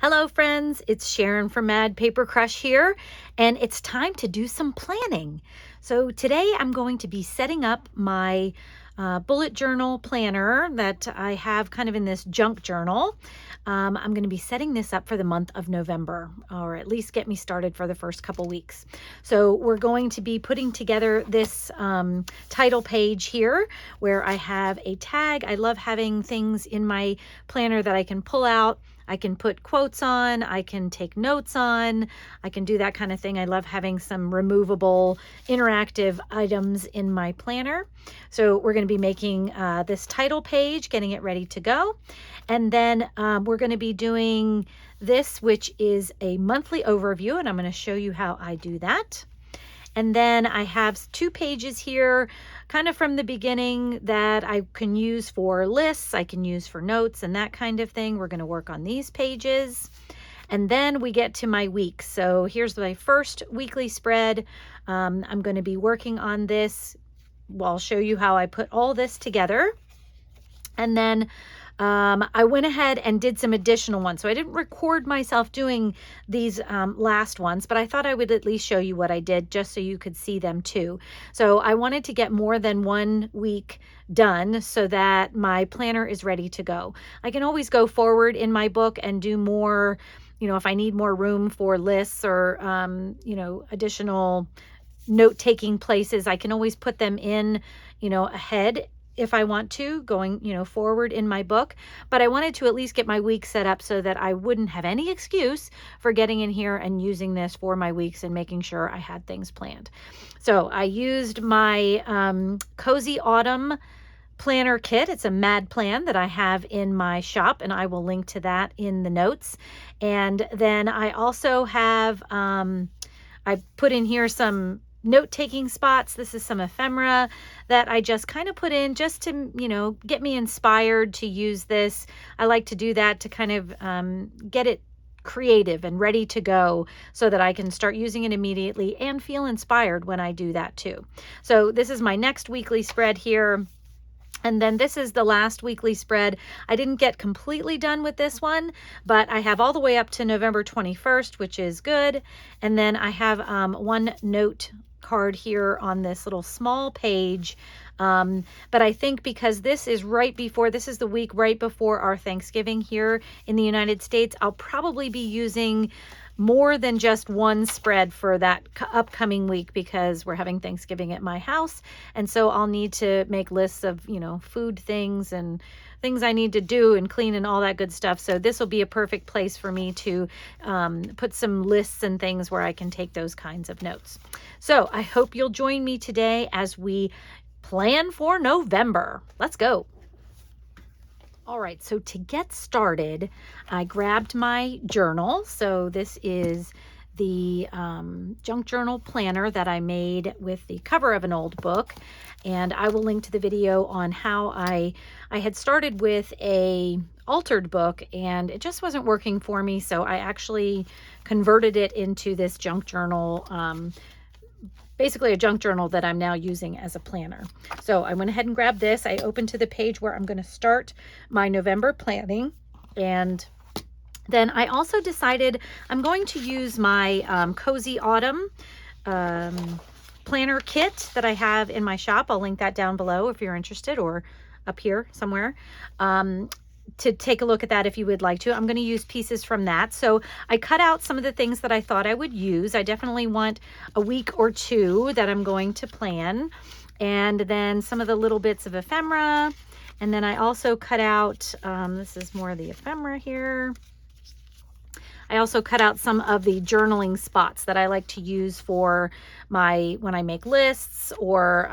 Hello friends, it's Sharon from Mad Paper Crush here, and it's time to do some planning. So today I'm going to be setting up my bullet journal planner that I have kind of in this junk journal. I'm going to be setting this up for the month of November, or at least get me started for the first couple weeks. So we're going to be putting together this title page here where I have a tag. I love having things in my planner that I can pull out. I can put quotes on, I can take notes on, I can do that kind of thing. I love having some removable interactive items in my planner. So we're going to be making this title page, getting it ready to go. And then we're going to be doing this, which is a monthly overview, and I'm going to show you how I do that. And then I have 2 pages here kind of from the beginning that I can use for lists, I can use for notes and that kind of thing. We're going to work on these pages. And then we get to my week. So here's my first weekly spread. I'm going to be working on this. Well, I'll show you how I put all this together. And then I went ahead and did some additional ones. So I didn't record myself doing these last ones, but I thought I would at least show you what I did just so you could see them too. So I wanted to get more than 1 week done so that my planner is ready to go. I can always go forward in my book and do more, if I need more room for lists or, additional note-taking places, I can always put them in, ahead if I want to, going, forward in my book. But I wanted to at least get my week set up so that I wouldn't have any excuse for getting in here and using this for my weeks and making sure I had things planned. So I used my Cozy Autumn planner kit. It's a Mad Plan that I have in my shop, and I will link to that in the notes. And then I also have, I put in here some note-taking spots. This is some ephemera that I just kind of put in just to, get me inspired to use this. I like to do that to kind of get it creative and ready to go so that I can start using it immediately and feel inspired when I do that too. So this is my next weekly spread here. And then this is the last weekly spread. I didn't get completely done with this one, but I have all the way up to November 21st, which is good. And then I have one note card here on this little small page. But I think because this is this is the week right before our Thanksgiving here in the United States, I'll probably be using more than just one spread for that upcoming week because we're having Thanksgiving at my house. And so I'll need to make lists of, food things and things I need to do and clean and all that good stuff. So this will be a perfect place for me to put some lists and things where I can take those kinds of notes. So I hope you'll join me today as we plan for November. Let's go. All right, so to get started, I grabbed my journal. So this is the junk journal planner that I made with the cover of an old book. And I will link to the video on how I had started with a altered book and it just wasn't working for me. So I actually converted it into this junk journal, basically a junk journal that I'm now using as a planner. So I went ahead and grabbed this. I opened to the page where I'm going to start my November planning. And then I also decided I'm going to use my Cozy Autumn planner kit that I have in my shop. I'll link that down below if you're interested, or up here somewhere. To take a look at that if you would like to. I'm going to use pieces from that. So I cut out some of the things that I thought I would use. I definitely want a week or 2 that I'm going to plan. And then some of the little bits of ephemera. And then I also cut out, this is more of the ephemera here. I also cut out some of the journaling spots that I like to use for when I make lists or,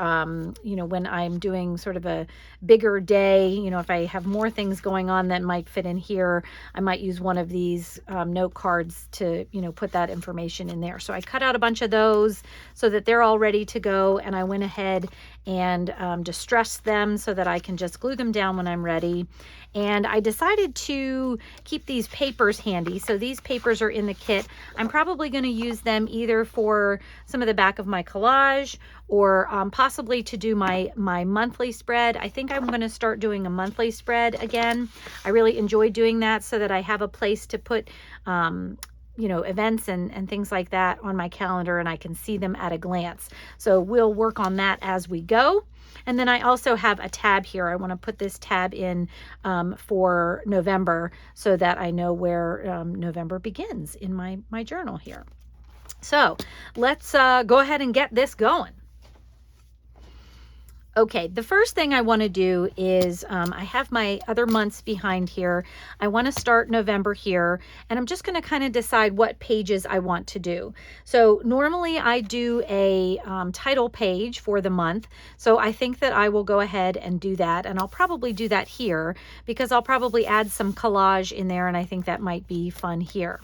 when I'm doing sort of a bigger day, if I have more things going on that might fit in here, I might use one of these note cards to, put that information in there. So I cut out a bunch of those so that they're all ready to go. And I went ahead and distress them so that I can just glue them down when I'm ready. And I decided to keep these papers handy. So these papers are in the kit. I'm probably going to use them either for some of the back of my collage or possibly to do my monthly spread. I think I'm going to start doing a monthly spread again. I really enjoy doing that so that I have a place to put you know, events and things like that on my calendar, and I can see them at a glance. So we'll work on that as we go. And then I also have a tab here. I want to put this tab in for November so that I know where November begins in my journal here. So let's go ahead and get this going. Okay, the first thing I want to do is I have my other months behind here. I want to start November here, and I'm just going to kind of decide what pages I want to do. So normally I do a title page for the month, so I think that I will go ahead and do that, and I'll probably do that here because I'll probably add some collage in there, and I think that might be fun here.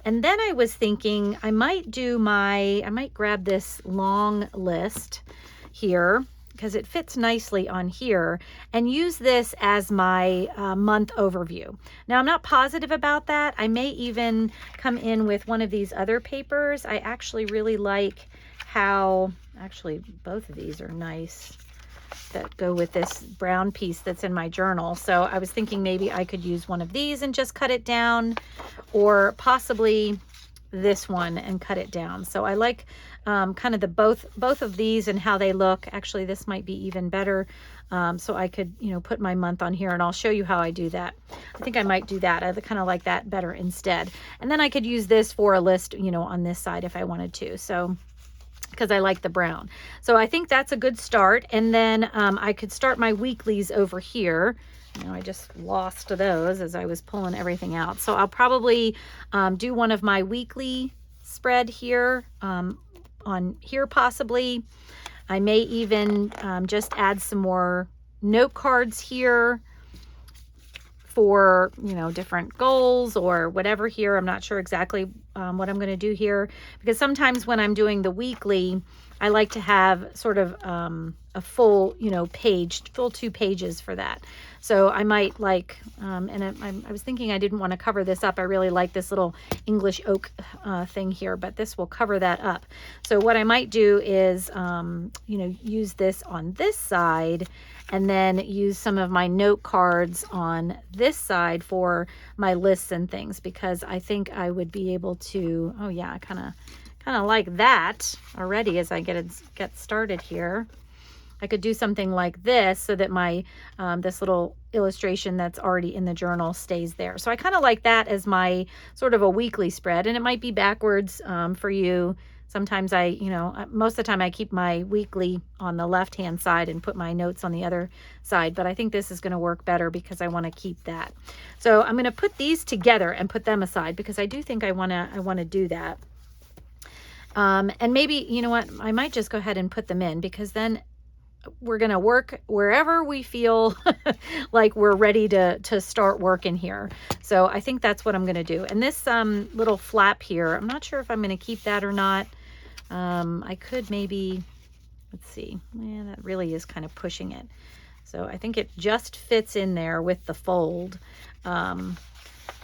And then I was thinking I might grab this long list here, because it fits nicely on here, and use this as my month overview. Now, I'm not positive about that. I may even come in with one of these other papers. I actually really like how, actually both of these are nice that go with this brown piece that's in my journal. So I was thinking maybe I could use one of these and just cut it down, or possibly this one and cut it down. So I like kind of the both of these and how they look. Actually, this might be even better. So I could, you know, put my month on here, and I'll show you how I do that. I think I might do that. I kind of like that better instead. And then I could use this for a list, you know, on this side if I wanted to. So, because I like the brown. So I think that's a good start. And then I could start my weeklies over here. You know, I just lost those as I was pulling everything out. So I'll probably do one of my weekly spread here on here possibly. I may even just add some more note cards here for, you know, different goals or whatever here. I'm not sure exactly what I'm going to do here, because sometimes when I'm doing the weekly, I like to have sort of a full, you know, full 2 pages for that. So I might like, and I was thinking I didn't want to cover this up. I really like this little English oak thing here, but this will cover that up. So what I might do is, you know, use this on this side, and then use some of my note cards on this side for my lists and things, because I think I would be able to, oh yeah, I kind of like that already as I get started here. I could do something like this so that my this little illustration that's already in the journal stays there. So I kind of like that as my sort of a weekly spread, and it might be backwards for you. Sometimes I, you know, most of the time I keep my weekly on the left-hand side and put my notes on the other side, but I think this is going to work better because I want to keep that. So I'm going to put these together and put them aside because I do think I want to do that. And maybe, you know what, I might just go ahead and put them in, because then we're going to work wherever we feel like we're ready to start working here. So I think that's what I'm going to do. And this little flap here, I'm not sure if I'm going to keep that or not. I could maybe, let's see. Yeah, that really is kind of pushing it. So I think it just fits in there with the fold.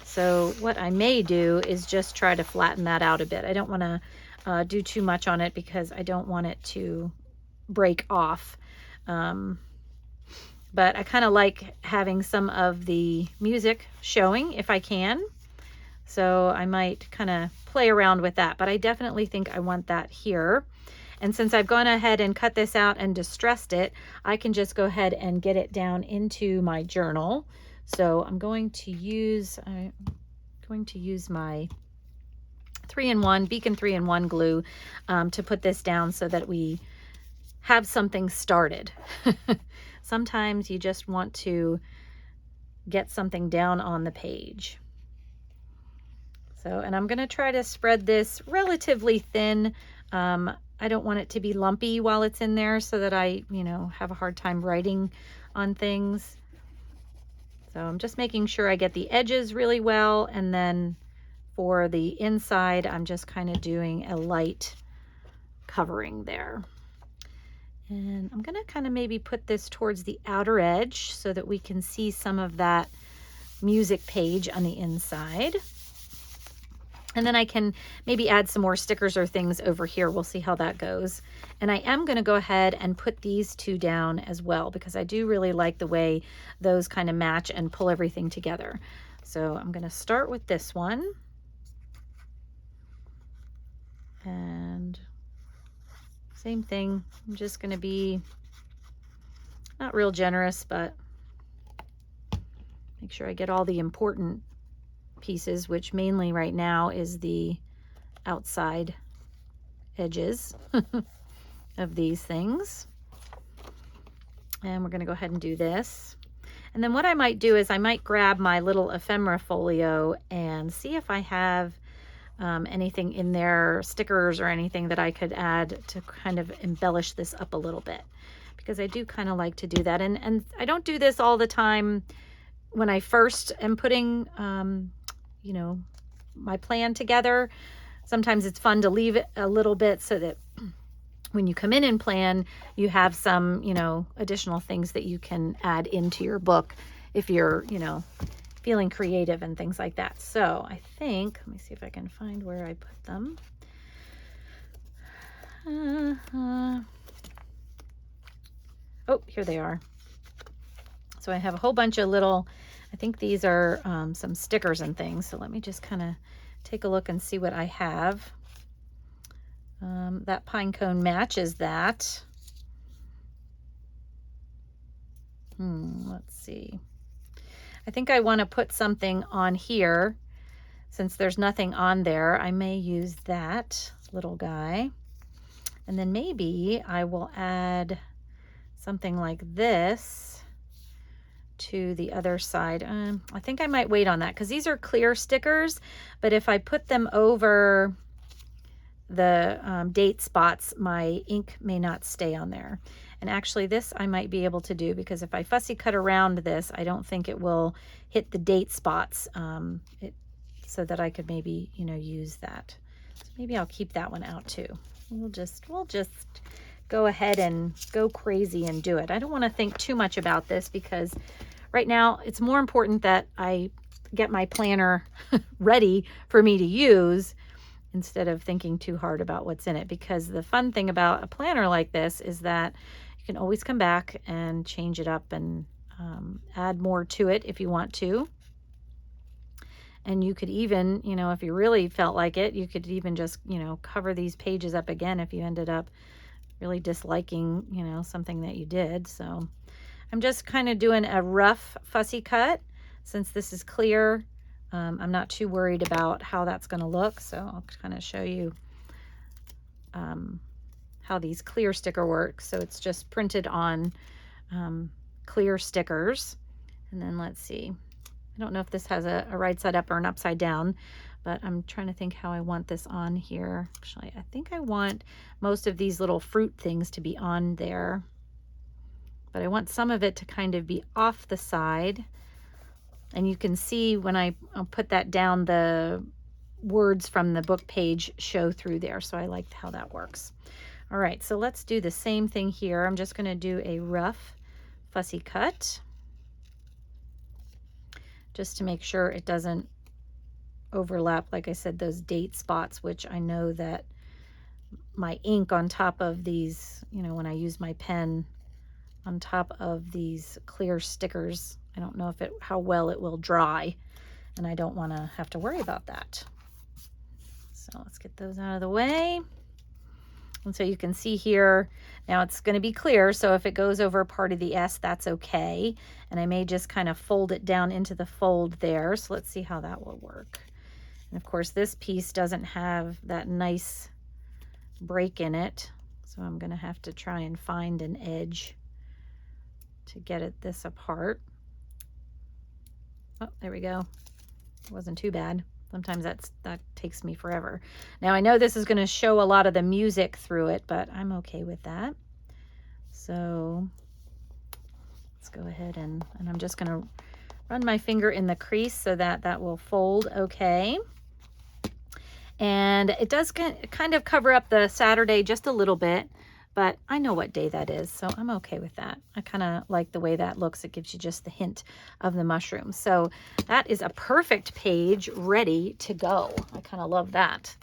So what I may do is just try to flatten that out a bit. I don't want to do too much on it because I don't want it to break off. But I kind of like having some of the music showing if I can. So I might kind of play around with that, but I definitely think I want that here. And since I've gone ahead and cut this out and distressed it, I can just go ahead and get it down into my journal. So I'm going to use my 3-in-1 Beacon 3-in-1 glue to put this down so that we have something started. Sometimes you just want to get something down on the page. So, and I'm going to try to spread this relatively thin. I don't want it to be lumpy while it's in there so that I, you know, have a hard time writing on things. So I'm just making sure I get the edges really well, and then for the inside, I'm just kind of doing a light covering there. And I'm going to kind of maybe put this towards the outer edge so that we can see some of that music page on the inside. And then I can maybe add some more stickers or things over here. We'll see how that goes. And I am going to go ahead and put these two down as well, because I do really like the way those kind of match and pull everything together. So I'm going to start with this one. And same thing. I'm just going to be not real generous, but make sure I get all the important pieces, which mainly right now is the outside edges of these things. And we're going to go ahead and do this. And then what I might do is I might grab my little ephemera folio and see if I have anything in there, stickers or anything that I could add to kind of embellish this up a little bit, because I do kind of like to do that. And I don't do this all the time when I first am putting you know, my plan together. Sometimes it's fun to leave it a little bit so that when you come in and plan, you have some, you know, additional things that you can add into your book if you're, you know, feeling creative and things like that. So I think, let me see if I can find where I put them. Oh, here they are. So I have a whole bunch of little, I think these are some stickers and things. So let me just kind of take a look and see what I have. That pine cone matches that. Let's see. I think I want to put something on here. Since there's nothing on there, I may use that little guy. And then maybe I will add something like this to the other side. I think I might wait on that because these are clear stickers, but if I put them over the date spots, my ink may not stay on there. And actually this I might be able to do, because if I fussy cut around this, I don't think it will hit the date spots, so that I could maybe, you know, use that. So maybe I'll keep that one out too. We'll just go ahead and go crazy and do it. I don't want to think too much about this, because right now it's more important that I get my planner ready for me to use instead of thinking too hard about what's in it. Because the fun thing about a planner like this is that you can always come back and change it up and add more to it if you want to. And you could even, you know, if you really felt like it, you could even just, you know, cover these pages up again if you ended up really disliking, you know, something that you did. So I'm just kind of doing a rough fussy cut. Since this is clear, I'm not too worried about how that's going to look. So I'll kind of show you how these clear sticker work. So it's just printed on clear stickers. And then let's see. I don't know if this has a right side up or an upside down, but I'm trying to think how I want this on here. Actually, I think I want most of these little fruit things to be on there, but I want some of it to kind of be off the side. And you can see when I put that down, the words from the book page show through there. So I liked how that works. All right, so let's do the same thing here. I'm just going to do a rough fussy cut, just to make sure it doesn't overlap, like I said, those date spots, which I know that my ink on top of these, you know, when I use my pen on top of these clear stickers, I don't know if how well it will dry, and I don't want to have to worry about that. So let's get those out of the way. And so you can see here, now it's going to be clear, so if it goes over part of the S, that's okay. And I may just kind of fold it down into the fold there. So let's see how that will work. And of course, this piece doesn't have that nice break in it, so I'm going to have to try and find an edge to get this apart. Oh, there we go. It wasn't too bad. Sometimes that takes me forever. Now I know this is going to show a lot of the music through it, but I'm okay with that. So let's go ahead and I'm just going to run my finger in the crease so that will fold okay. And it does kind of cover up the Saturday just a little bit. but I know what day that is, so I'm okay with that. I kind of like the way that looks. It gives you just the hint of the mushrooms. So that is a perfect page ready to go. I kind of love that.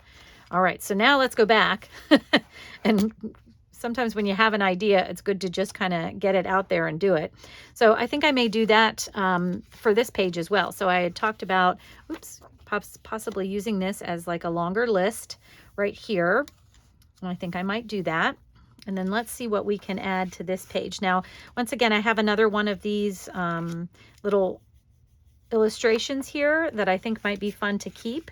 All right, so now let's go back. And sometimes when you have an idea, it's good to just kind of get it out there and do it. So I think I may do that for this page as well. So I had talked about, oops, possibly using this as like a longer list right here. And I think I might do that. And then let's see what we can add to this page. Now, once again, I have another one of these little illustrations here that I think might be fun to keep.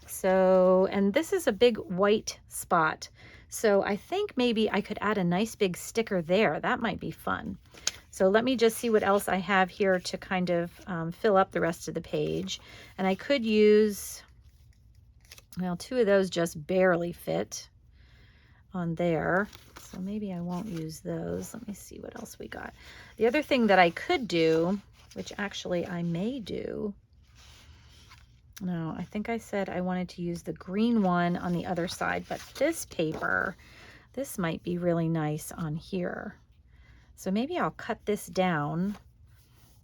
So, and this is a big white spot. So I think maybe I could add a nice big sticker there. That might be fun. So let me just see what else I have here to kind of fill up the rest of the page. And I could use, well, two of those just barely fit on there. So maybe I won't use those. Let me see what else we got. The other thing that I could do, which actually I may do, no, I think I said I wanted to use the green one on the other side, but this paper, this might be really nice on here. So maybe I'll cut this down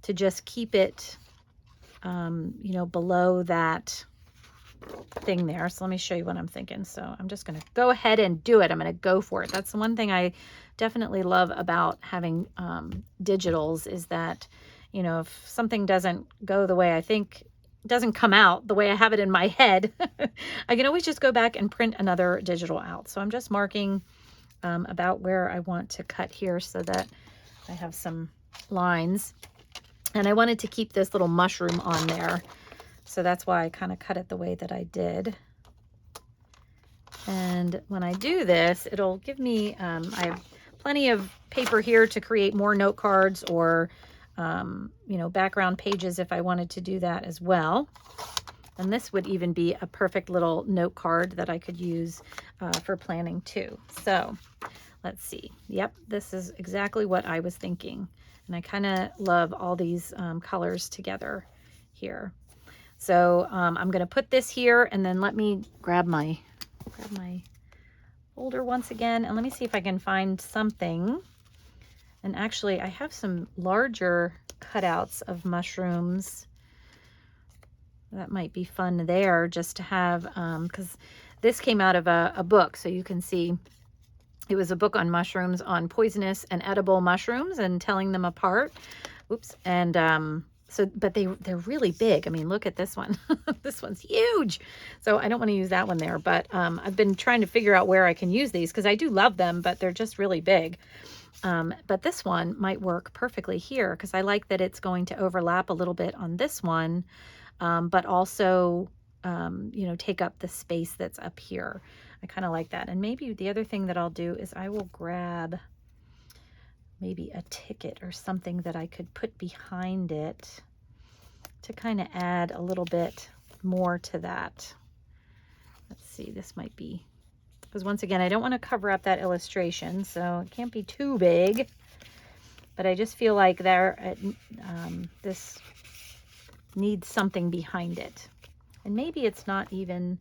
to just keep it, you know, below that thing there. So let me show you what I'm thinking. So I'm just going to go ahead and do it. I'm going to go for it. That's the one thing I definitely love about having digitals is that, you know, if something doesn't go the way I think, doesn't come out the way I have it in my head, I can always just go back and print another digital out. So I'm just marking about where I want to cut here so that I have some lines. And I wanted to keep this little mushroom on there. So that's why I kind of cut it the way that I did. And when I do this, it'll give me, I have plenty of paper here to create more note cards or you know, background pages if I wanted to do that as well. And this would even be a perfect little note card that I could use for planning too. So let's see. Yep, this is exactly what I was thinking. And I kind of love all these colors together here. So I'm going to put this here, and then let me grab my folder once again, and let me see if I can find something. And actually, I have some larger cutouts of mushrooms. That might be fun there just to have, because this came out of a book. So you can see it was a book on mushrooms, on poisonous and edible mushrooms and telling them apart. Oops. And so, but they're really big. I mean, look at this one. This one's huge. So I don't want to use that one there. But I've been trying to figure out where I can use these because I do love them, but they're just really big. But this one might work perfectly here because I like that it's going to overlap a little bit on this one, but also, you know, take up the space that's up here. I kind of like that. And maybe the other thing that I'll do is I will grab maybe a ticket or something that I could put behind it to kind of add a little bit more to that. Let's see, this might be, because once again, I don't want to cover up that illustration, so it can't be too big, but I just feel like this needs something behind it. And maybe it's not even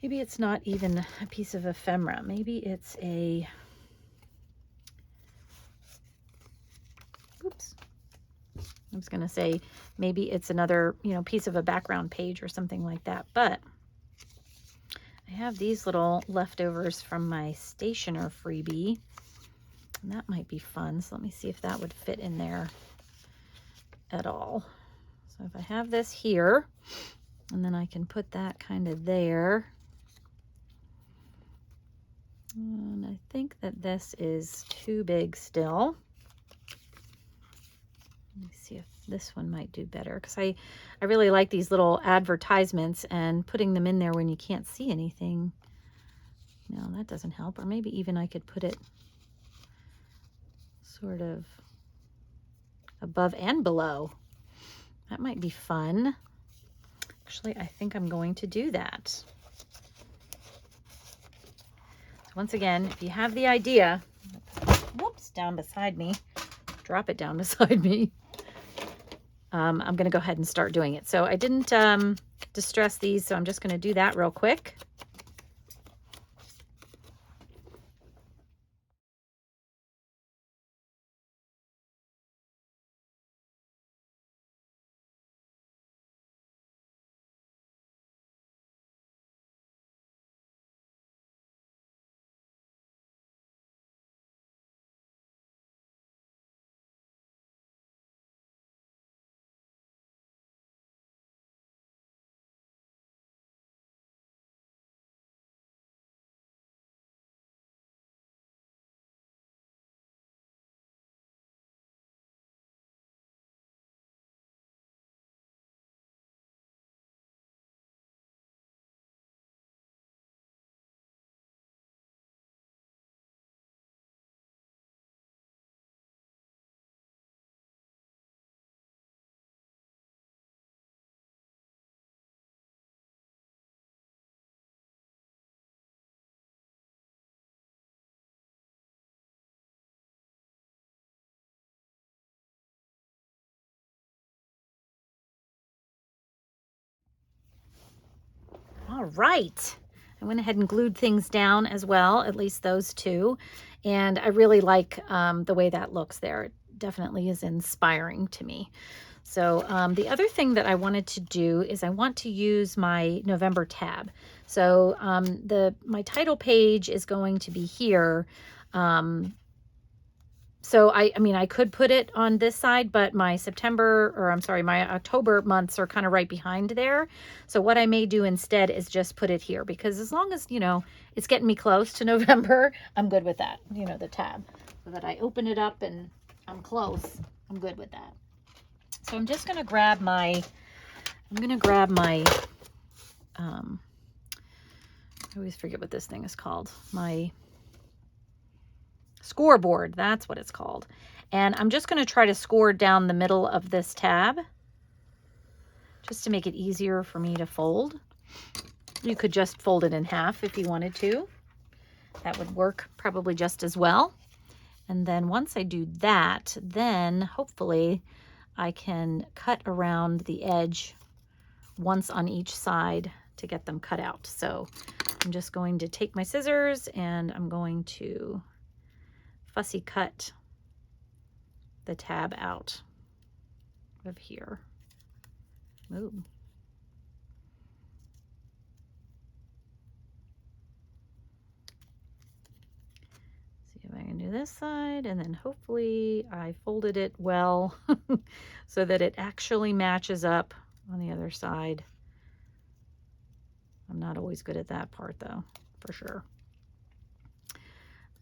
a piece of ephemera. Maybe it's a, oops, I was going to say maybe it's another, you know, piece of a background page or something like that. But I have these little leftovers from my stationer freebie, and that might be fun. So let me see if that would fit in there at all. So if I have this here, and then I can put that kind of there. And I think that this is too big still. Let me see if this one might do better, because I really like these little advertisements, and putting them in there when you can't see anything, no, that doesn't help. Or maybe even I could put it sort of above and below. That might be fun. Actually, I think I'm going to do that. So once again, if you have the idea, whoops, down beside me, drop it down beside me. I'm going to go ahead and start doing it. So I didn't distress these, so I'm just going to do that real quick. All right. I went ahead and glued things down as well, at least those two. And I really like the way that looks there. It definitely is inspiring to me. So the other thing that I wanted to do is I want to use my November tab. So my title page is going to be here. So I mean, I could put it on this side, but my my October months are kind of right behind there. So what I may do instead is just put it here, because as long as, it's getting me close to November, I'm good with that, the tab. So that I open it up and I'm close, I'm good with that. So I'm just going to grab my, I always forget what this thing is called, my scoreboard, that's what it's called. And I'm just going to try to score down the middle of this tab just to make it easier for me to fold. You could just fold it in half if you wanted to. That would work probably just as well. And then once I do that, then hopefully I can cut around the edge once on each side to get them cut out. So I'm just going to take my scissors and I'm going to fussy cut the tab out of here. Ooh. See if I can do this side, and then hopefully I folded it well so that it actually matches up on the other side. I'm not always good at that part though, for sure.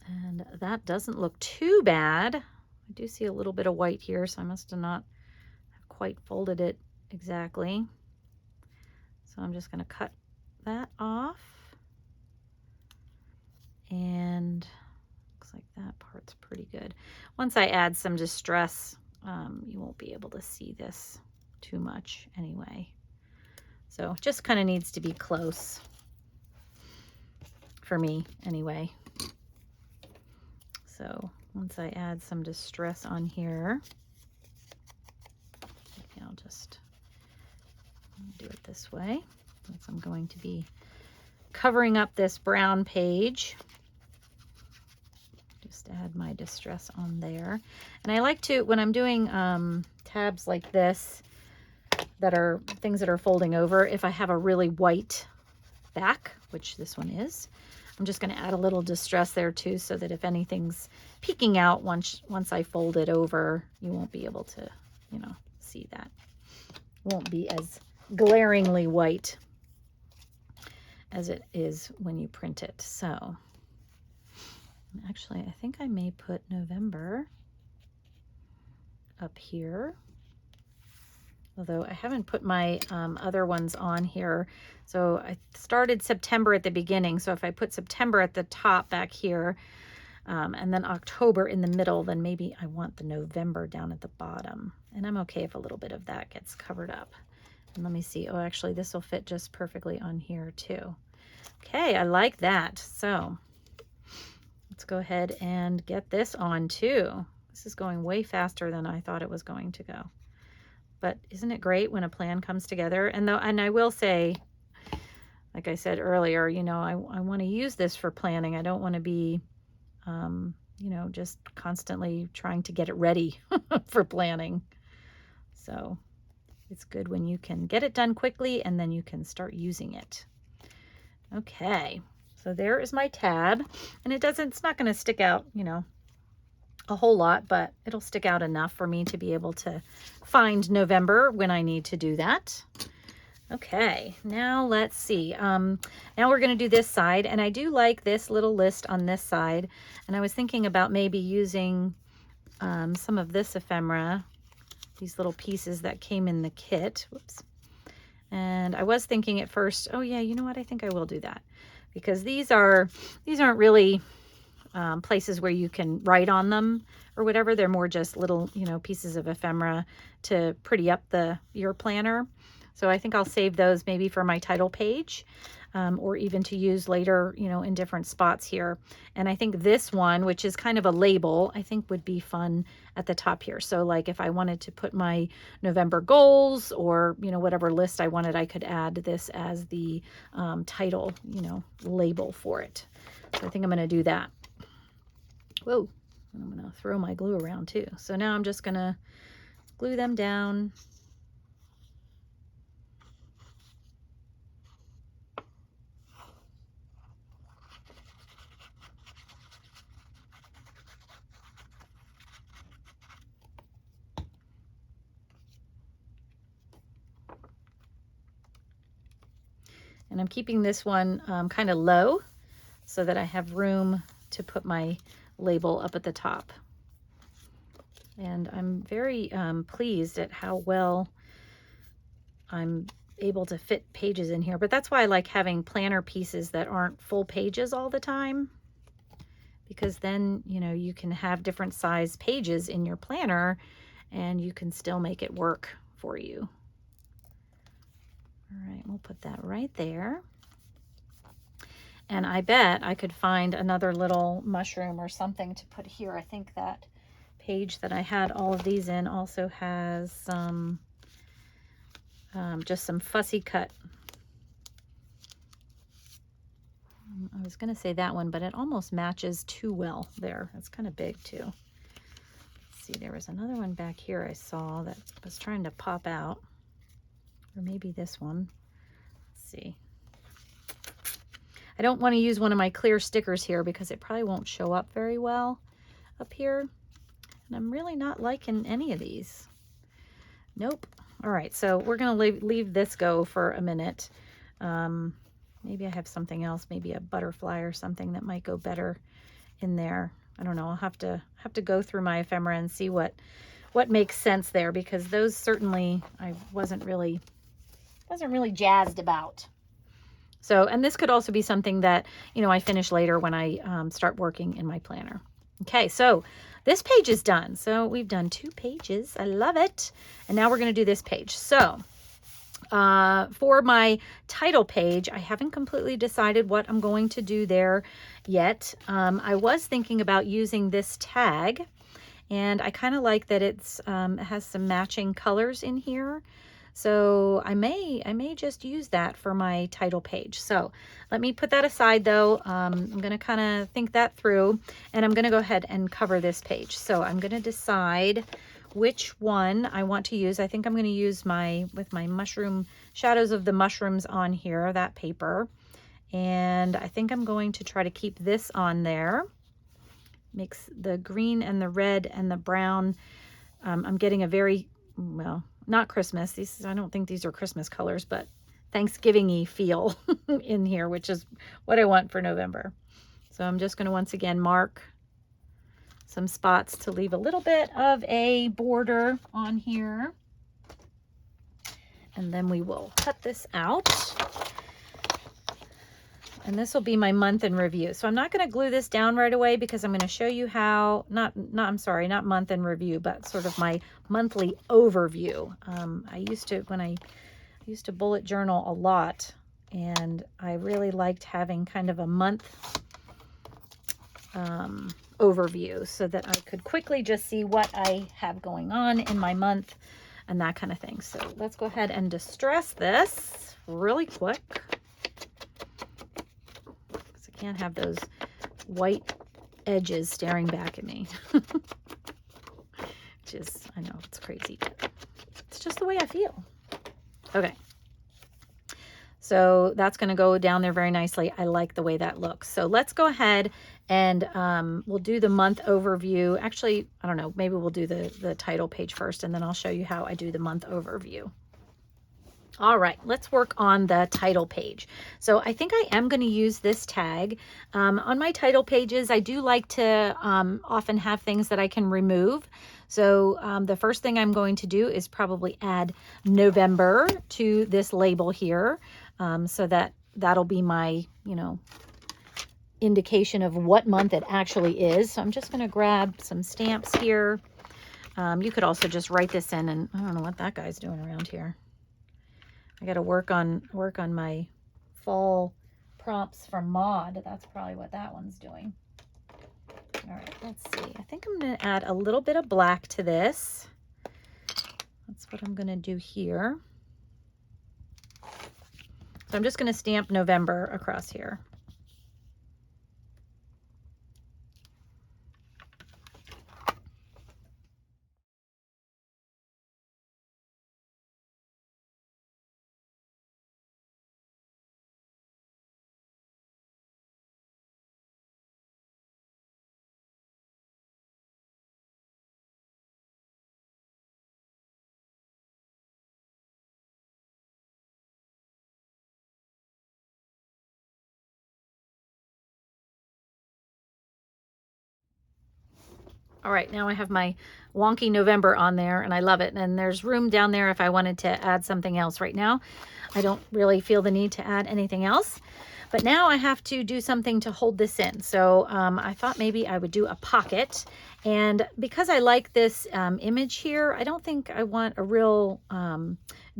And that doesn't look too bad. I do see a little bit of white here, so I must have not quite folded it exactly. So I'm just going to cut that off. And looks like that part's pretty good. Once I add some distress, you won't be able to see this too much anyway. So just kind of needs to be close for me anyway. So once I add some distress on here, maybe I'll just do it this way, since I'm going to be covering up this brown page. Just add my distress on there. And I like to, when I'm doing tabs like this, that are things that are folding over, if I have a really white back, which this one is, I'm just going to add a little distress there too, so that if anything's peeking out once I fold it over, you won't be able to, see that. It won't be as glaringly white as it is when you print it. So actually, I think I may put November up here, although I haven't put my other ones on here. So I started September at the beginning. So if I put September at the top back here, and then October in the middle, then maybe I want the November down at the bottom. And I'm okay if a little bit of that gets covered up. And let me see. Oh, actually, this will fit just perfectly on here too. Okay, I like that. So let's go ahead and get this on too. This is going way faster than I thought it was going to go. But isn't it great when a plan comes together? And I will say, like I said earlier, I want to use this for planning. I don't want to be, just constantly trying to get it ready for planning. So it's good when you can get it done quickly and then you can start using it. Okay, so there is my tab, and it's not going to stick out, a whole lot, but it'll stick out enough for me to be able to find November when I need to do that. Okay, now let's see. Now we're going to do this side, and I do like this little list on this side, and I was thinking about maybe using some of this ephemera, these little pieces that came in the kit. Whoops. And I was thinking at first, oh yeah, you know what? I think I will do that, because these aren't really places where you can write on them or whatever. They're more just little, pieces of ephemera to pretty up your planner. So I think I'll save those maybe for my title page, or even to use later, you know, in different spots here. And I think this one, which is kind of a label, I think would be fun at the top here. So like if I wanted to put my November goals or, you know, whatever list I wanted, I could add this as the title, you know, label for it. So I think I'm going to do that. Whoa, I'm going to throw my glue around too. So now I'm just going to glue them down. And I'm keeping this one kind of low so that I have room to put my label up at the top. And I'm very pleased at how well I'm able to fit pages in here. But that's why I like having planner pieces that aren't full pages all the time, because then, you know, you can have different size pages in your planner and you can still make it work for you. All right, we'll put that right there. And I bet I could find another little mushroom or something to put here. I think that page that I had all of these in also has some, just some fussy cut. I was going to say that one, but it almost matches too well there. It's kind of big too. Let's see, there was another one back here I saw that was trying to pop out. Or maybe this one. Let's see. I don't want to use one of my clear stickers here because it probably won't show up very well up here. And I'm really not liking any of these. Nope. All right, so we're going to leave this go for a minute. Maybe I have something else, maybe a butterfly or something that might go better in there. I don't know. I'll have to go through my ephemera and see what makes sense there, because those certainly I wasn't really jazzed about. So, and this could also be something that, you know, I finish later when I start working in my planner. Okay, so this page is done. So we've done 2 pages. I love it. And now we're going to do this page. So for my title page, I haven't completely decided what I'm going to do there yet. I was thinking about using this tag, and I kind of like that it has some matching colors in here. So I may just use that for my title page. So let me put that aside though. I'm going to kind of think that through, and I'm going to go ahead and cover this page. So I'm going to decide which one I want to use. I think I'm going to use with my mushroom, shadows of the mushrooms on here, that paper. And I think I'm going to try to keep this on there. Mix the green and the red and the brown. I'm getting a very, well, not Christmas. I don't think these are Christmas colors, but Thanksgiving-y feel in here, which is what I want for November. So I'm just going to once again mark some spots to leave a little bit of a border on here. And then we will cut this out. And this will be my month in review. So I'm not going to glue this down right away because I'm going to show you how, not month in review, but sort of my monthly overview. I used to bullet journal a lot, and I really liked having kind of a month overview so that I could quickly just see what I have going on in my month and that kind of thing. So let's go ahead and distress this really quick. Can't have those white edges staring back at me. Which is, I know it's crazy, but it's just the way I feel. Okay. So that's going to go down there very nicely. I like the way that looks. So let's go ahead and we'll do the month overview. Actually, I don't know, maybe we'll do the title page first, and then I'll show you how I do the month overview. All right, let's work on the title page. So I think I am going to use this tag. On my title pages, I do like to often have things that I can remove. So the first thing I'm going to do is probably add November to this label here, so that'll be my, you know, indication of what month it actually is. So I'm just going to grab some stamps here. You could also just write this in, and I don't know what that guy's doing around here. I got to work on my fall prompts from Maud. That's probably what that one's doing. All right, let's see. I think I'm going to add a little bit of black to this. That's what I'm going to do here. So I'm just going to stamp November across here. All right, now I have my wonky November on there, and I love it. And there's room down there if I wanted to add something else. Right now, I don't really feel the need to add anything else. But now I have to do something to hold this in. So I thought maybe I would do a pocket. And because I like this image here, I don't think I want a real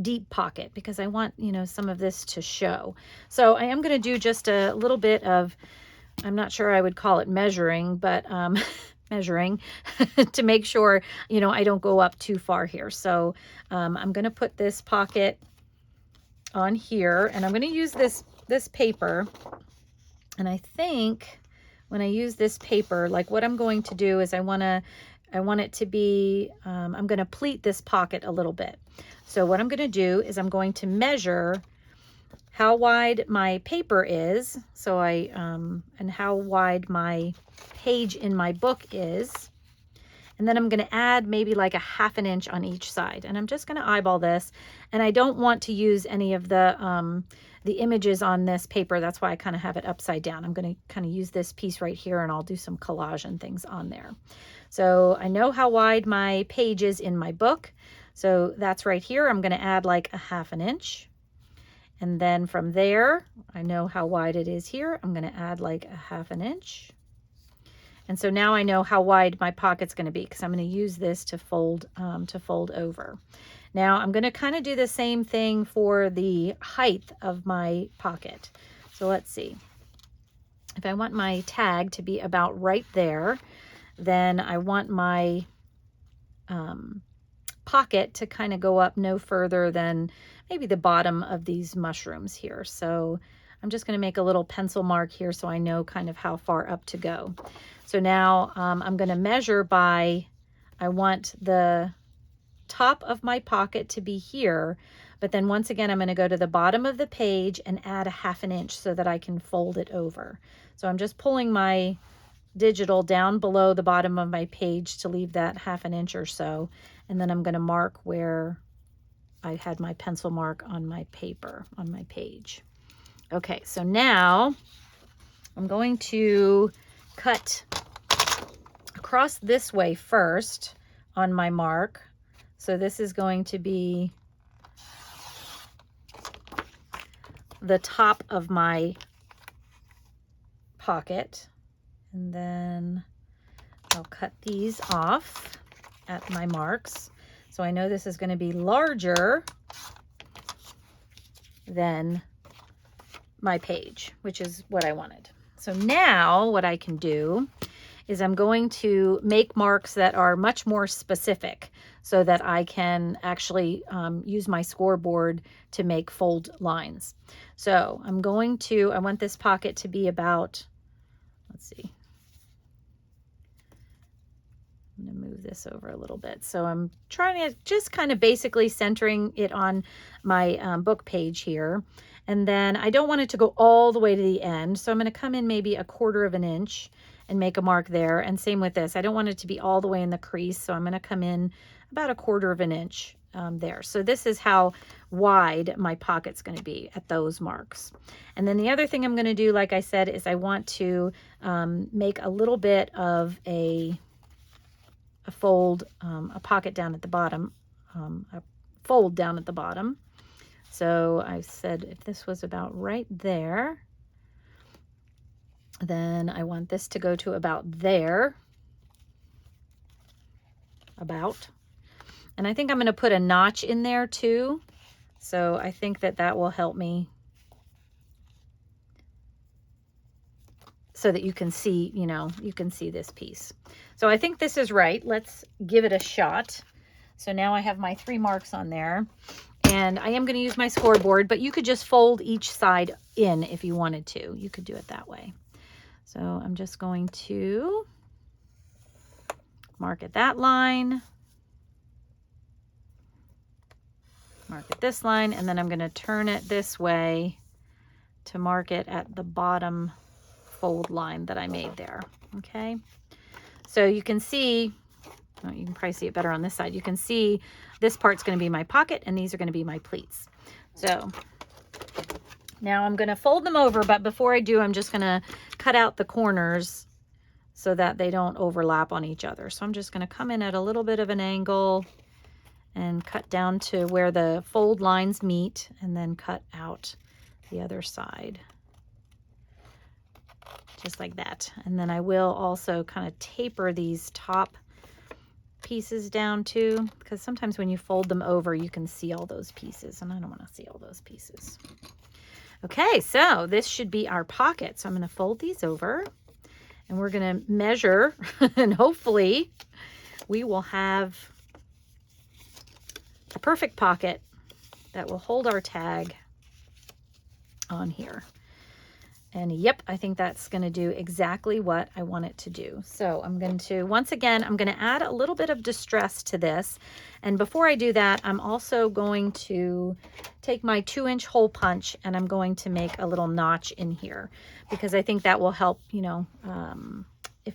deep pocket, because I want, you know, some of this to show. So I am going to do just a little bit of, I'm not sure I would call it measuring, but measuring to make sure, you know, I don't go up too far here. So I'm going to put this pocket on here, and I'm going to use this paper. And I think when I use this paper, like what I'm going to do is I want it to be, I'm going to pleat this pocket a little bit. So what I'm going to do is I'm going to measure how wide my paper is, so and how wide my page in my book is. And then I'm going to add maybe like a 1/2 inch on each side. And I'm just going to eyeball this. And I don't want to use any of the images on this paper. That's why I kind of have it upside down. I'm going to kind of use this piece right here, and I'll do some collage and things on there. So I know how wide my page is in my book. So that's right here. I'm going to add like a 1/2 inch. And then from there, I know how wide it is here. I'm going to add like a 1/2 inch. And so now I know how wide my pocket's going to be, because I'm going to use this to fold over. Now I'm going to kind of do the same thing for the height of my pocket. So let's see. If I want my tag to be about right there, then I want my pocket to kind of go up no further than maybe the bottom of these mushrooms here. So I'm just going to make a little pencil mark here so I know kind of how far up to go. So now I'm going to measure by, I want the top of my pocket to be here, but then once again I'm going to go to the bottom of the page and add a 1/2 inch so that I can fold it over. So I'm just pulling my digital down below the bottom of my page to leave that 1/2 inch or so, and then I'm going to mark where I had my pencil mark on my paper, on my page. Okay, so now I'm going to cut across this way first on my mark. So this is going to be the top of my pocket. And then I'll cut these off at my marks. So I know this is going to be larger than my page, which is what I wanted. So now what I can do is I'm going to make marks that are much more specific so that I can actually use my scoreboard to make fold lines. So I want this pocket to be about, let's see, I'm going to move this over a little bit. So I'm trying to just kind of basically centering it on my book page here. And then I don't want it to go all the way to the end. So I'm going to come in maybe a 1/4 inch and make a mark there. And same with this. I don't want it to be all the way in the crease. So I'm going to come in about a 1/4 inch there. So this is how wide my pocket's going to be at those marks. And then the other thing I'm going to do, like I said, is I want to make a little bit of a fold, a pocket down at the bottom, a fold down at the bottom. So I said if this was about right there, then I want this to go to about there, about. And I think I'm going to put a notch in there too. So I think that that will help me so that you can see, you know, you can see this piece. So I think this is right. Let's give it a shot. So now I have my 3 marks on there, and I am going to use my scoreboard, but you could just fold each side in if you wanted to. You could do it that way. So I'm just going to mark at that line, mark at this line, and then I'm going to turn it this way to mark it at the bottom fold line that I made there. Okay, so you can see, oh, you can probably see it better on this side. You can see this part's going to be my pocket and these are going to be my pleats. So now I'm going to fold them over, but before I do, I'm just going to cut out the corners so that they don't overlap on each other. So I'm just going to come in at a little bit of an angle and cut down to where the fold lines meet, and then cut out the other side. Just like that. And then I will also kind of taper these top pieces down too, because sometimes when you fold them over, you can see all those pieces, and I don't want to see all those pieces. Okay, so this should be our pocket. So I'm going to fold these over, and we're going to measure, and hopefully we will have a perfect pocket that will hold our tag on here. And yep, I think that's going to do exactly what I want it to do. So I'm going to, once again, I'm going to add a little bit of distress to this. And before I do that, I'm also going to take my 2-inch hole punch, and I'm going to make a little notch in here, because I think that will help, you know, if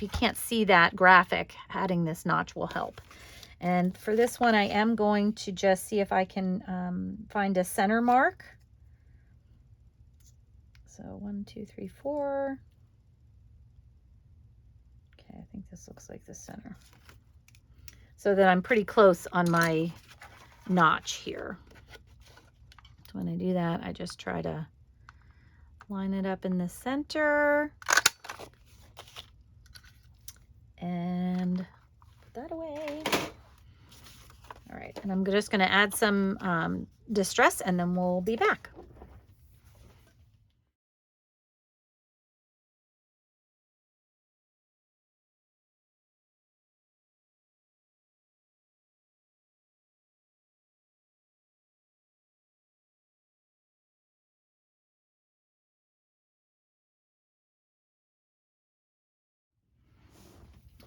you can't see that graphic, adding this notch will help. And for this one, I am going to just see if I can find a center mark. So 1, 2, 3, 4. Okay, I think this looks like the center. So that I'm pretty close on my notch here. So when I do that, I just try to line it up in the center. And put that away. All right, and I'm just going to add some distress, and then we'll be back.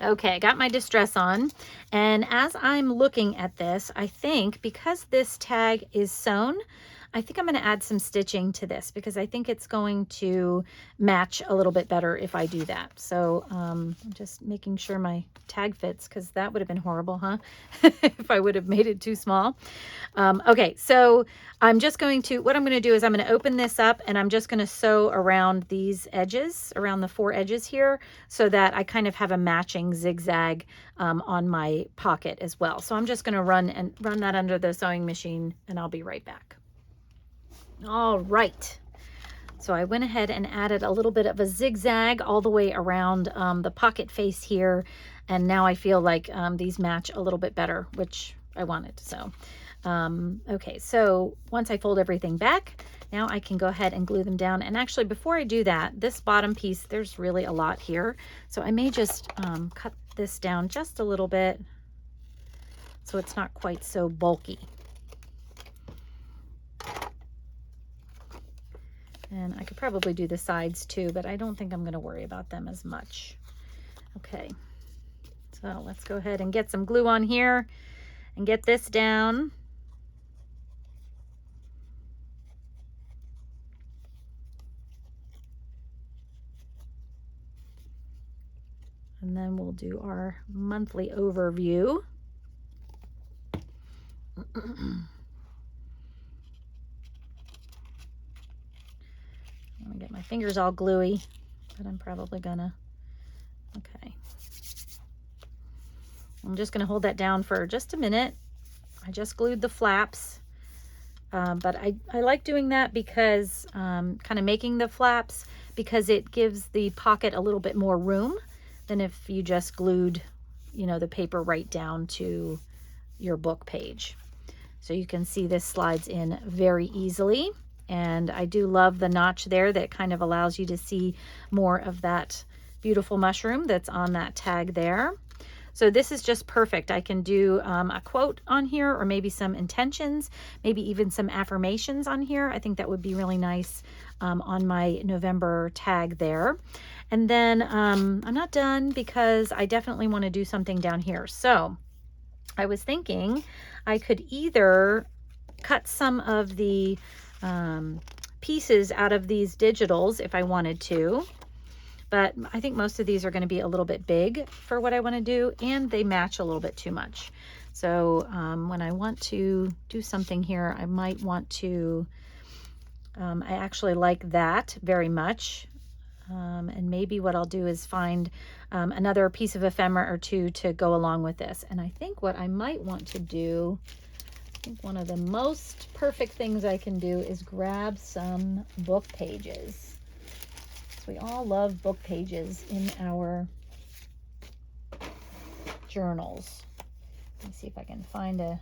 Okay, I got my distress on, and as I'm looking at this, I think because this tag is sewn, I think I'm going to add some stitching to this, because I think it's going to match a little bit better if I do that. So I'm just making sure my tag fits, because that would have been horrible, huh? If I would have made it too small. Okay, so I'm just going to, what I'm going to do is I'm going to open this up, and I'm just going to sew around these edges, around the 4 edges here, so that I kind of have a matching zigzag on my pocket as well. So I'm just going to run that under the sewing machine, and I'll be right back. All right, so I went ahead and added a little bit of a zigzag all the way around the pocket face here, and now I feel like these match a little bit better, which I wanted. So okay, so once I fold everything back, now I can go ahead and glue them down. And actually, before I do that, this bottom piece, there's really a lot here, so I may just cut this down just a little bit so it's not quite so bulky. And I could probably do the sides too, but I don't think I'm going to worry about them as much. Okay, so let's go ahead and get some glue on here and get this down. And then we'll do our monthly overview. I'm gonna get my fingers all gluey, but I'm probably gonna, okay. I'm just gonna hold that down for just a minute. I just glued the flaps, but I like doing that because, kind of making the flaps, because it gives the pocket a little bit more room than if you just glued, you know, the paper right down to your book page. So you can see this slides in very easily. And I do love the notch there that kind of allows you to see more of that beautiful mushroom that's on that tag there. So this is just perfect. I can do a quote on here, or maybe some intentions, maybe even some affirmations on here. I think that would be really nice on my November tag there. And then I'm not done because I definitely want to do something down here. So I was thinking I could either cut some of the pieces out of these digitals if I wanted to, but I think most of these are going to be a little bit big for what I want to do, and they match a little bit too much. So when I want to do something here, I might want to, I actually like that very much. And maybe what I'll do is find another piece of ephemera or two to go along with this. And I think what I might want to do, I think one of the most perfect things I can do is grab some book pages. We all love book pages in our journals. Let me see if I can find a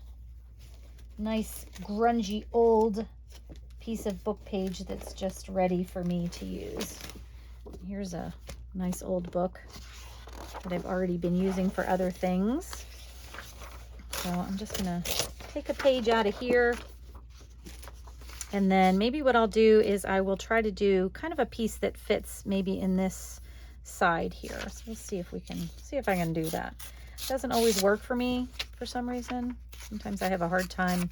nice grungy old piece of book page that's just ready for me to use. Here's a nice old book that I've already been using for other things. So I'm just gonna take a page out of here. And then maybe what I'll do is I will try to do kind of a piece that fits maybe in this side here. So we'll see if I can do that. It doesn't always work for me for some reason. Sometimes I have a hard time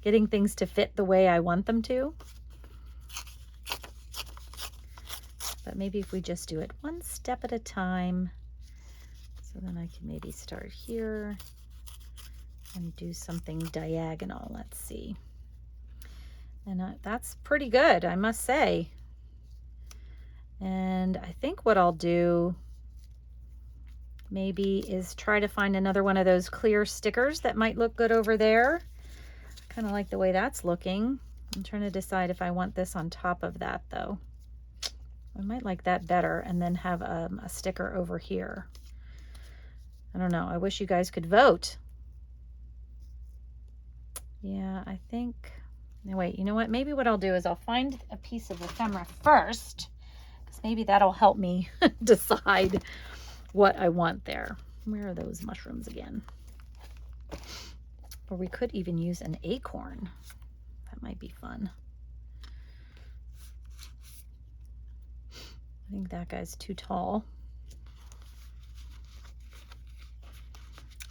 getting things to fit the way I want them to. But maybe if we just do it one step at a time. So then I can maybe start here and do something diagonal. Let's see. And that's pretty good, I must say. And I think what I'll do maybe is try to find another one of those clear stickers that might look good over there. I kind of like the way that's looking. I'm trying to decide if I want this on top of that though. I might like that better, and then have a sticker over here. I don't know. I wish you guys could vote. Yeah, I think... Now wait, you know what? Maybe what I'll do is I'll find a piece of ephemera first, because maybe that'll help me decide what I want there. Where are those mushrooms again? Or we could even use an acorn. That might be fun. I think that guy's too tall.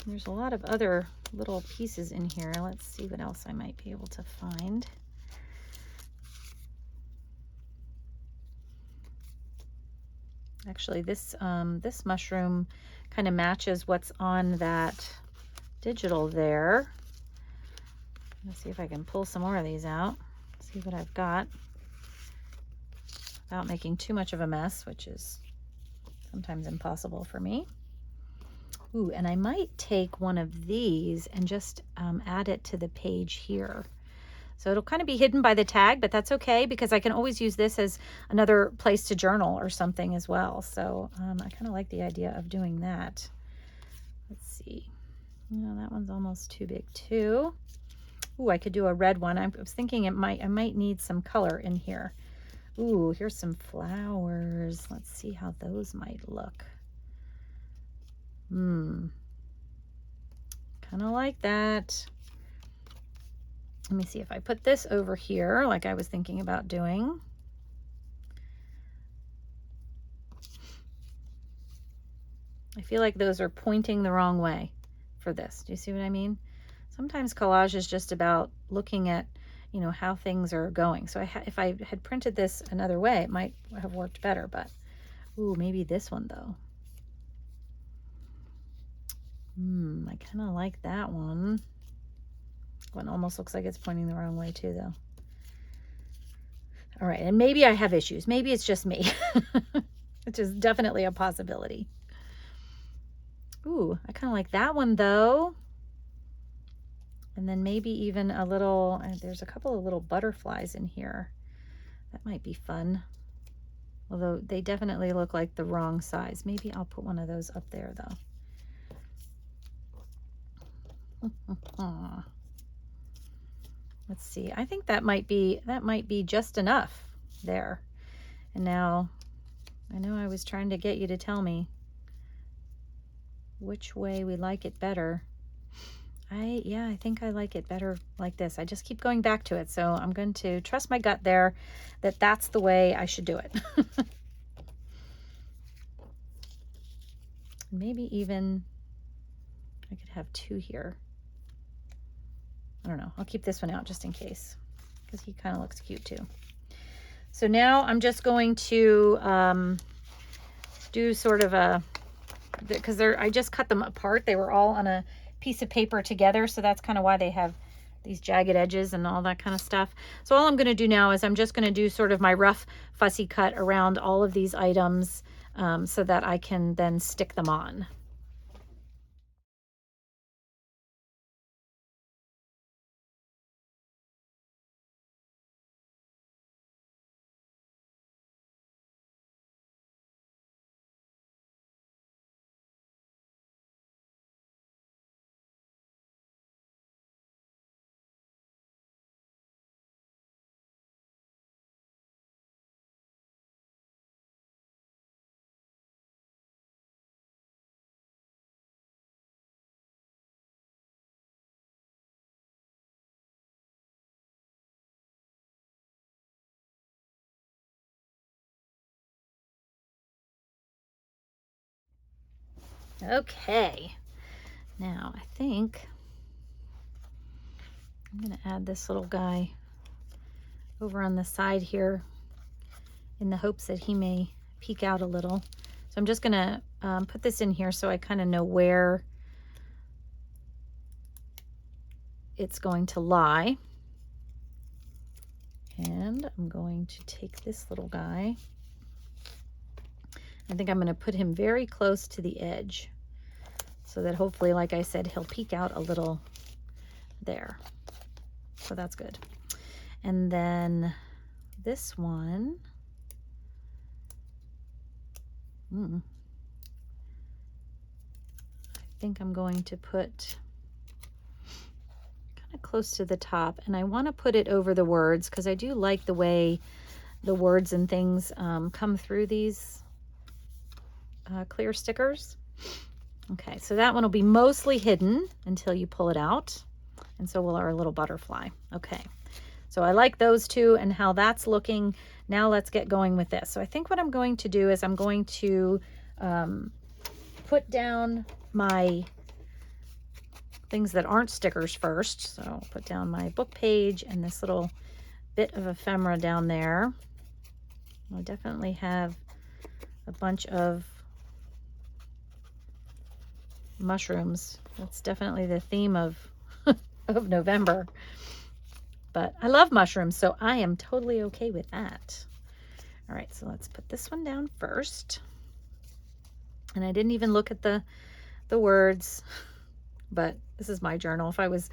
There's a lot of other little pieces in here. Let's see what else I might be able to find. Actually, this this mushroom kind of matches what's on that digital there. Let's see if I can pull some more of these out. See what I've got without making too much of a mess, which is sometimes impossible for me. Ooh, and I might take one of these and just add it to the page here. So it'll kind of be hidden by the tag, but that's okay because I can always use this as another place to journal or something as well. So I kind of like the idea of doing that. Let's see. No, that one's almost too big too. Ooh, I could do a red one. I was thinking I might need some color in here. Ooh, here's some flowers. Let's see how those might look. Kind of like that. Let me see if I put this over here like I was thinking about doing. I feel like those are pointing the wrong way for this. Do you see what I mean? Sometimes collage is just about looking at, you know, how things are going. So if I had printed this another way, it might have worked better, but ooh, maybe this one though. I kind of like that one. One almost looks like it's pointing the wrong way too, though. All right, and maybe I have issues. Maybe it's just me, which is definitely a possibility. Ooh, I kind of like that one, though. And then maybe even a little, there's a couple of little butterflies in here. That might be fun. Although they definitely look like the wrong size. Maybe I'll put one of those up there, though. let's see, I think that might be just enough there. And now, I know I was trying to get you to tell me which way we like it better. Yeah, I think I like it better like this. I just keep going back to it. So I'm going to trust my gut there that that's the way I should do it. Maybe even I could have two here. I don't know. I'll keep this one out just in case because he kind of looks cute too. So now I'm just going to do sort of a, because I just cut them apart. They were all on a piece of paper together, so that's kind of why they have these jagged edges and all that kind of stuff. So all I'm going to do now is I'm just going to do sort of my rough fussy cut around all of these items so that I can then stick them on. Okay, now I think I'm going to add this little guy over on the side here in the hopes that he may peek out a little. So I'm just going to put this in here so I kind of know where it's going to lie. And I'm going to take this little guy. I think I'm going to put him very close to the edge so that hopefully, like I said, he'll peek out a little there. So that's good. And then this one, I think I'm going to put kind of close to the top, and I want to put it over the words because I do like the way the words and things come through these clear stickers. Okay, so that one will be mostly hidden until you pull it out, and so will our little butterfly. Okay, so I like those two and how that's looking. Now let's get going with this. So I think what I'm going to do is I'm going to put down my things that aren't stickers first. So I'll put down my book page and this little bit of ephemera down there. I definitely have a bunch of mushrooms. That's definitely the theme of of November. But I love mushrooms, so I am totally okay with that. All right, so let's put this one down first. And I didn't even look at the words, but this is my journal. If I was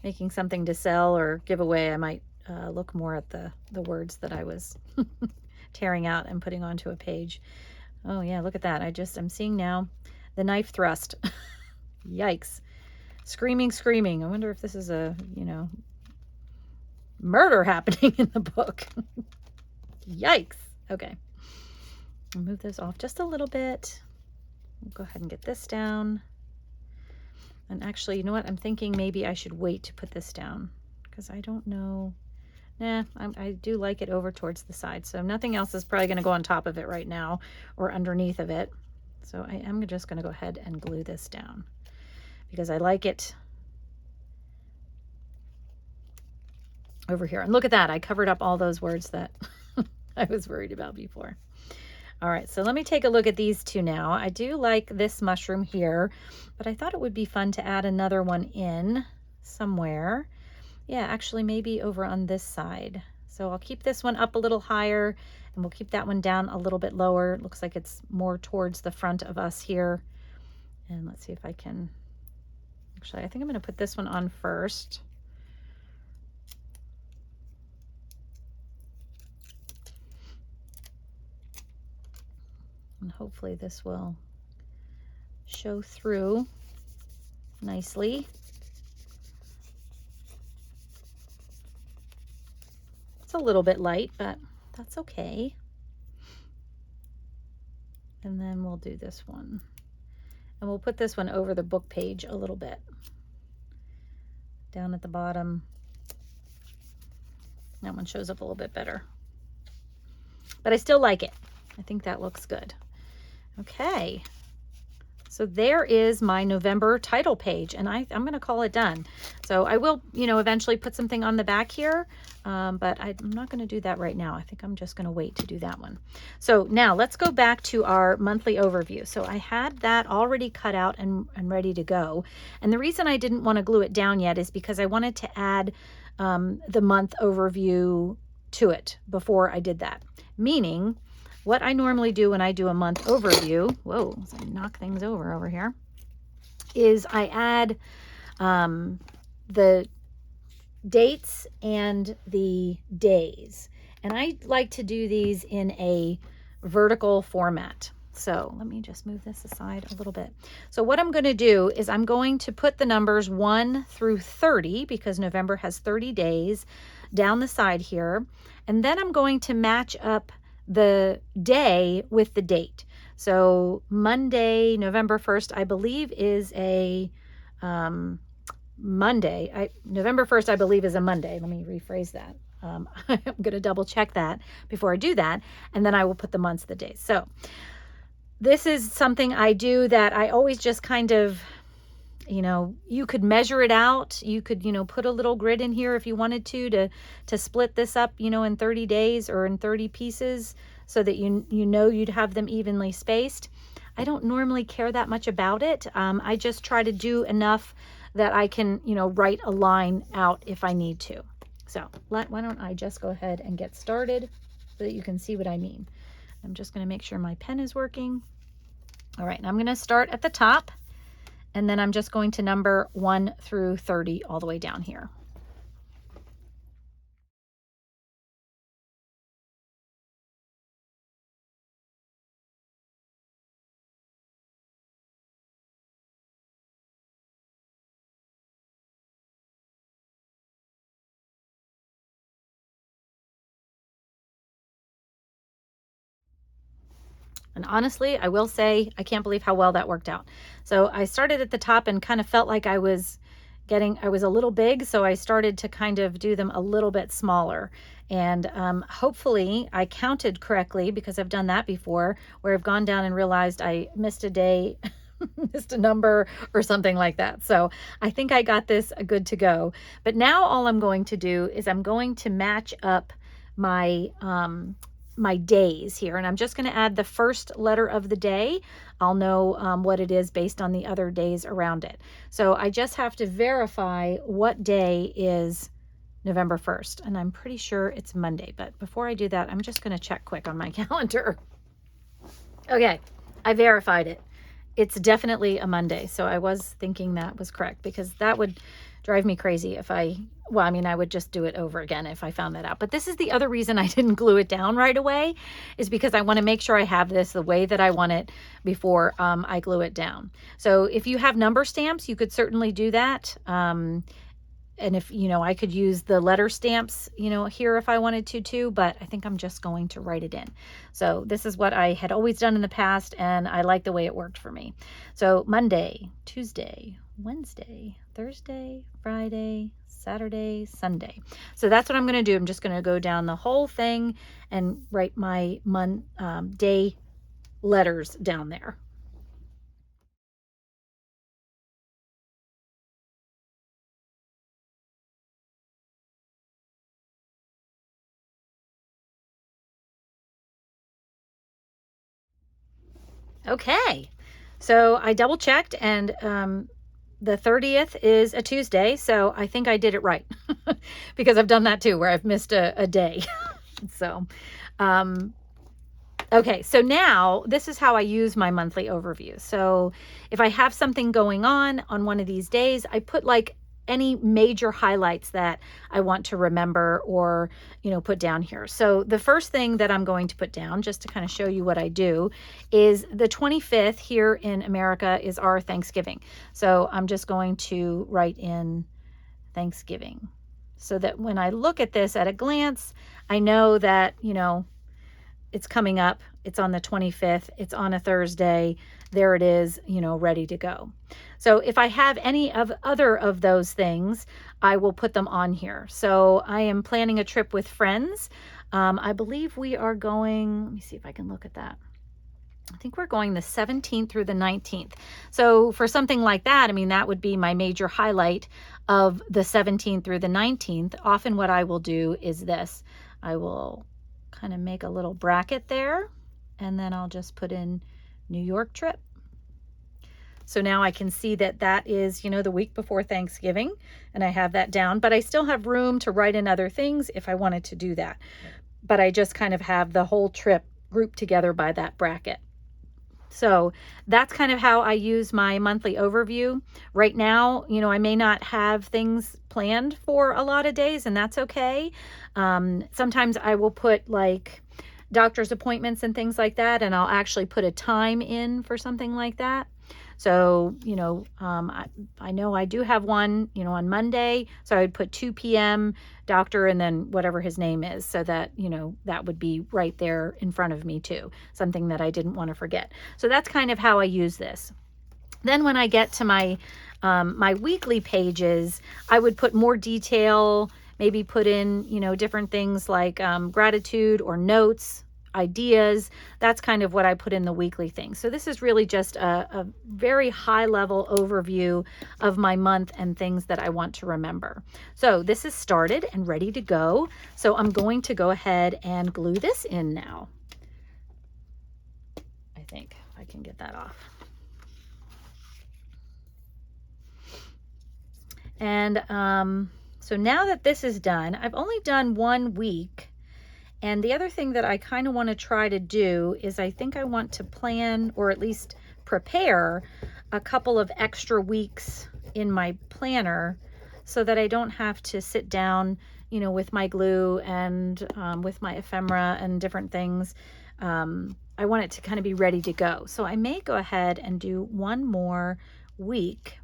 making something to sell or give away, I might look more at the words that I was tearing out and putting onto a page. Oh yeah, look at that. I'm seeing now the knife thrust. Yikes. Screaming, screaming. I wonder if this is a, murder happening in the book. Yikes. Okay. I'll move those off just a little bit. We'll go ahead and get this down. And actually, you know what? I'm thinking maybe I should wait to put this down because I don't know. Nah, I do like it over towards the side. So nothing else is probably going to go on top of it right now or underneath of it. So I am just going to go ahead and glue this down because I like it over here. And look at that. I covered up all those words that I was worried about before. All right, so let me take a look at these two now. I do like this mushroom here, but I thought it would be fun to add another one in somewhere. Yeah, actually maybe over on this side. So I'll keep this one up a little higher and we'll keep that one down a little bit lower. It looks like it's more towards the front of us here. And let's see if I can, actually, I think I'm gonna put this one on first. And hopefully this will show through nicely. little bit light, but that's okay. And then we'll do this one. And we'll put this one over the book page a little bit. Down at the bottom. That one shows up a little bit better. But I still like it. I think that looks good. Okay. So there is my November title page, and I'm going to call it done. So I will, eventually put something on the back here, but I'm not going to do that right now. I think I'm just going to wait to do that one. So now let's go back to our monthly overview. So I had that already cut out and ready to go. And the reason I didn't want to glue it down yet is because I wanted to add the month overview to it before I did that. Meaning, what I normally do when I do a month overview, whoa, as I knock things over here, is I add the dates and the days. And I like to do these in a vertical format. So let me just move this aside a little bit. So what I'm going to do is I'm going to put the numbers 1 through 30, because November has 30 days, down the side here. And then I'm going to match up the day with the date. So Monday, November 1st, I believe is a Monday. November 1st, I believe is a Monday. Let me rephrase that. I'm going to double check that before I do that. And then I will put the months, the days. So this is something I do that I always just kind of, you could measure it out. You could, put a little grid in here if you wanted to split this up, in 30 days or in 30 pieces so that you'd have them evenly spaced. I don't normally care that much about it. I just try to do enough that I can, write a line out if I need to. So why don't I just go ahead and get started so that you can see what I mean. I'm just going to make sure my pen is working. All right, and I'm going to start at the top. And then I'm just going to number 1 through 30 all the way down here. And honestly, I will say, I can't believe how well that worked out. So I started at the top and kind of felt like I was a little big. So I started to kind of do them a little bit smaller. And hopefully I counted correctly, because I've done that before, where I've gone down and realized I missed a day, missed a number or something like that. So I think I got this good to go. But now all I'm going to do is I'm going to match up my my days here, and I'm just going to add the first letter of the day. I'll know what it is based on the other days around it. So I just have to verify what day is November 1st, and I'm pretty sure it's Monday. But before I do that, I'm just going to check quick on my calendar. Okay, I verified it. It's definitely a Monday. So I was thinking that was correct, because that would drive me crazy if I would just do it over again if I found that out. But this is the other reason I didn't glue it down right away, is because I want to make sure I have this the way that I want it before I glue it down. So if you have number stamps, you could certainly do that. And if, I could use the letter stamps, here if I wanted to too, but I think I'm just going to write it in. So this is what I had always done in the past, and I like the way it worked for me. So Monday, Tuesday, Wednesday, Thursday, Friday, Saturday, Sunday. So that's what I'm going to do. I'm just going to go down the whole thing and write my day letters down there. Okay, so I double checked, and the 30th is a Tuesday, so I think I did it right because I've done that too, where I've missed a day. So, okay, so now this is how I use my monthly overview. So if I have something going on one of these days, I put like any major highlights that I want to remember or, put down here. So the first thing that I'm going to put down, just to kind of show you what I do, is the 25th here in America is our Thanksgiving. So I'm just going to write in Thanksgiving. so that when I look at this at a glance, I know that, you know, it's coming up. It's on the 25th. It's on a Thursday. There it is, you know, ready to go. So if I have any of other of those things, I will put them on here. So I am planning a trip with friends. I believe we are going, let me see if I can look at that. I think we're going the 17th through the 19th. So for something like that, I mean, that would be my major highlight of the 17th through the 19th. Often what I will do is this. I will kind of make a little bracket there, and then I'll just put in New York trip. So now I can see that that is, you know, the week before Thanksgiving, and I have that down, but I still have room to write in other things if I wanted to do that. But I just kind of have the whole trip grouped together by that bracket. So that's kind of how I use my monthly overview. Right now, you know, I may not have things planned for a lot of days, and that's okay. Sometimes I will put like doctor's appointments and things like that, and I'll actually put a time in for something like that. So, you know, I know I do have one, you know, on Monday. So I would put 2 p.m. doctor and then whatever his name is, so that, you know, that would be right there in front of me too. Something that I didn't want to forget. So that's kind of how I use this. Then when I get to my, my weekly pages, I would put more detail, maybe put in, you know, different things like gratitude or notes, ideas. That's kind of what I put in the weekly thing. So this is really just a very high level overview of my month and things that I want to remember. So this is started and ready to go. So I'm going to go ahead and glue this in now. I think I can get that off. And so now that this is done, I've only done 1 week. And the other thing that I kind of want to try to do is I think I want to plan, or at least prepare, a couple of extra weeks in my planner so that I don't have to sit down, you know, with my glue and with my ephemera and different things. I want it to kind of be ready to go. So I may go ahead and do 1 more week,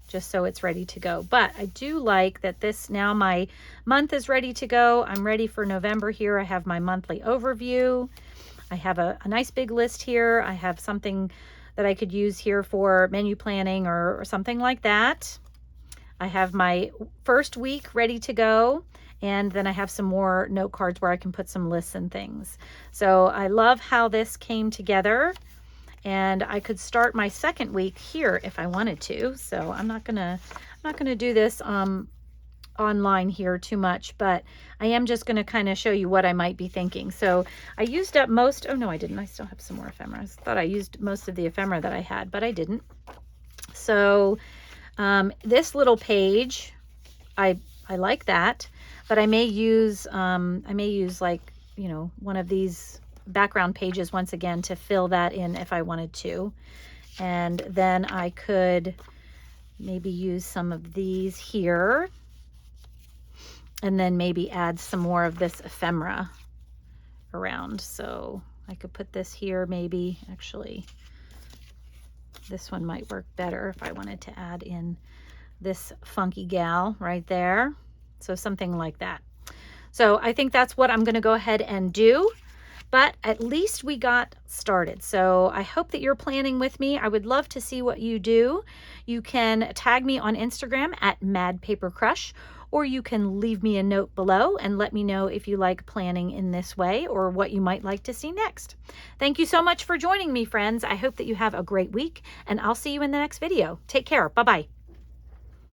just so it's ready to go. But I do like that this, now my month is ready to go. I'm ready for November here. I have my monthly overview. I have a nice big list here. I have something that I could use here for menu planning or something like that. I have my first week ready to go. And then I have some more note cards where I can put some lists and things. So I love how this came together. And I could start my second week here if I wanted to. So I'm not gonna do this online here too much, but I am just gonna kind of show you what I might be thinking. So I used up most, oh no, I didn't. I still have some more ephemera. I thought I used most of the ephemera that I had, but I didn't. So this little page, I like that, but I may use like, you know, one of these background pages once again to fill that in if I wanted to. And then I could maybe use some of these here, and then maybe add some more of this ephemera around. So I could put this here, maybe. Actually, this one might work better if I wanted to add in this funky gal right there. So something like that. So I think that's what I'm going to go ahead and do. But at least we got started. So I hope that you're planning with me. I would love to see what you do. You can tag me on Instagram at madpapercrush, or you can leave me a note below and let me know if you like planning in this way or what you might like to see next. Thank you so much for joining me, friends. I hope that you have a great week, and I'll see you in the next video. Take care. Bye-bye.